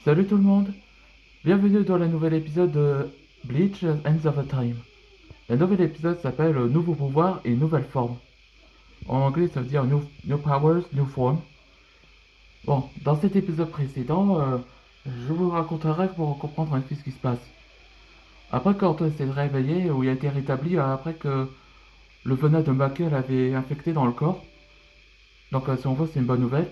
Salut tout le monde, bienvenue dans le nouvel épisode de Bleach Ends of a Time. Le nouvel épisode s'appelle Nouveau pouvoir et nouvelle forme. En anglais ça veut dire new Powers, New Form. Bon, dans cet épisode précédent, je vous raconterai pour comprendre un peu ce qui se passe. Après qu'Antoine s'est réveillé ou il a été rétabli après que le venin de Maka l'avait infecté dans le corps, donc si on voit c'est une bonne nouvelle.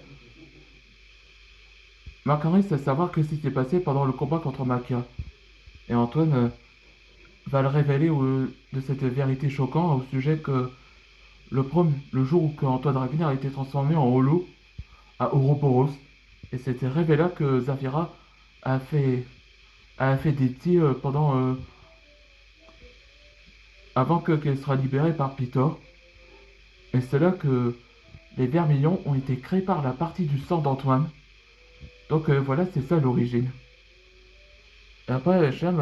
Macaris sait savoir que ce qui s'est passé pendant le combat contre Maka. Et Antoine va le révéler de cette vérité choquante au sujet que le jour où Antoine Ragnar a été transformé en holo à Ouroboros, et c'était révélé que Zafira a fait, a fait des tirs avant qu'elle soit libérée par Pitor. Et c'est là que les vermillons ont été créés par la partie du sang d'Antoine. Donc voilà, c'est ça l'origine. Et après, Shem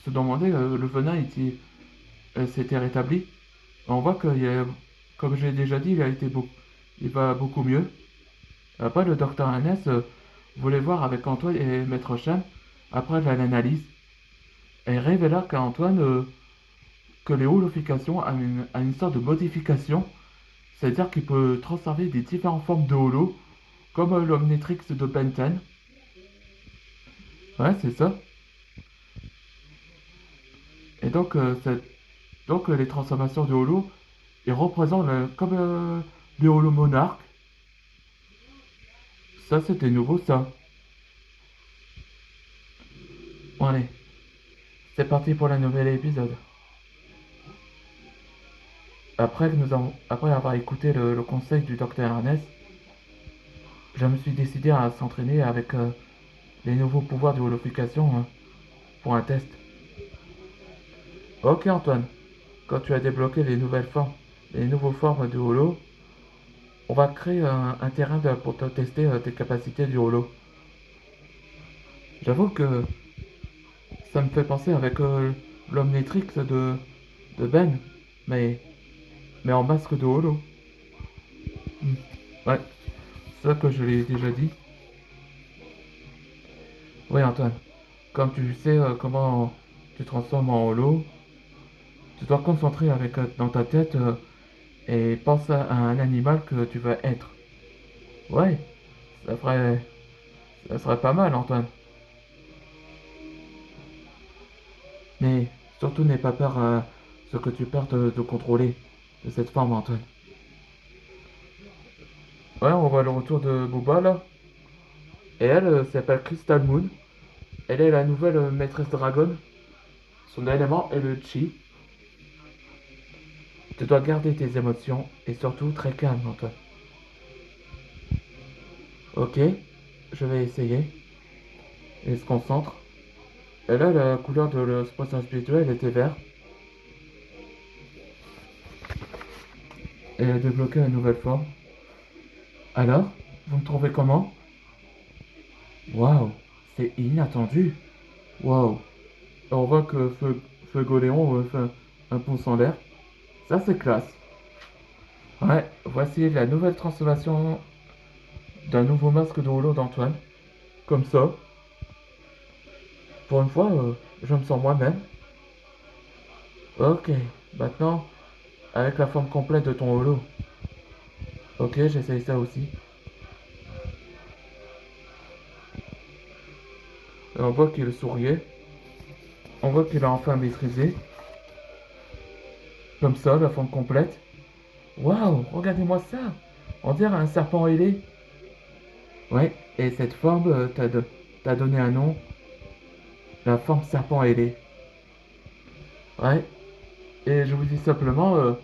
se demandait, le venin s'était rétabli. On voit que, comme j'ai déjà dit, il va beaucoup mieux. Après, le docteur Hannes voulait voir avec Antoine et Maître Cham après l'analyse. Et révéla qu'à Antoine que les holofications a une sorte de modification, c'est-à-dire qu'il peut transformer des différentes formes de holo, comme l'Omnitrix de Benten. Ouais, c'est ça. Et donc les transformations de holo, ils représentent comme les holo monarques. Ça, c'était nouveau, ça. Bon, allez, c'est parti pour le nouvel épisode. Après avoir écouté le conseil du docteur Ernest, je me suis décidé à s'entraîner avec les nouveaux pouvoirs de holofication pour un test. Ok Antoine, quand tu as débloqué les nouveaux formes de holo, on va créer un terrain pour te tester tes capacités du holo. J'avoue que ça me fait penser avec l'Omnitrix de Ben, mais, mais en masque de holo. Hmm. Ouais, c'est ça que je l'ai déjà dit. Oui Antoine, comme tu sais comment tu transformes en holo, tu dois concentrer dans ta tête et pense à un animal que tu veux être. Ouais, ça ferait, ça serait pas mal Antoine. Mais surtout n'aie pas peur à ce que tu perds de contrôler de cette forme Antoine. Ouais, on voit le retour de Booba là. Et elle s'appelle Crystal Moon. Elle est la nouvelle maîtresse dragon. Son élément est le chi. Tu dois garder tes émotions et surtout très calme Antoine. Ok, je vais essayer. Elle se concentre. Et là, la couleur de l'expression spirituelle était vert. Et elle a débloqué une nouvelle forme. Alors, vous me trouvez comment? Waouh, c'est inattendu. Waouh. On voit que Feu Goléon fait un pouce en l'air. Ça, c'est classe. Ouais, voici la nouvelle transformation d'un nouveau masque de holo d'Antoine. Comme ça. Pour une fois, je me sens moi-même. Ok, maintenant, avec la forme complète de ton holo. Ok, j'essaye ça aussi. Et on voit qu'il souriait. On voit qu'il a enfin maîtrisé. Comme ça, la forme complète. Waouh, regardez-moi ça. On dirait un serpent ailé. Ouais, et cette forme t'a donné un nom. La forme serpent ailé. Ouais, et je vous dis simplement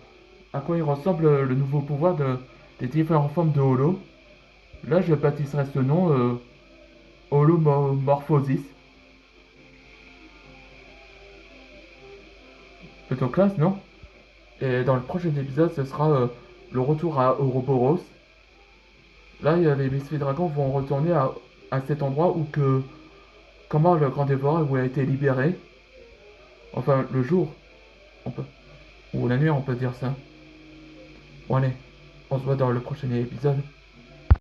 à quoi il ressemble le nouveau pouvoir des différentes formes de holo. Là, je baptiserai ce nom Holomorphosis. Plutôt classe, non? Et dans le prochain épisode, ce sera le retour à Ouroboros. Là, les Misfits Dragons vont retourner à cet endroit comment le Grand Dévoreur où il a été libéré. Enfin, le jour, on peut, ou la nuit, on peut dire ça. Bon, allez, on se voit dans le prochain épisode.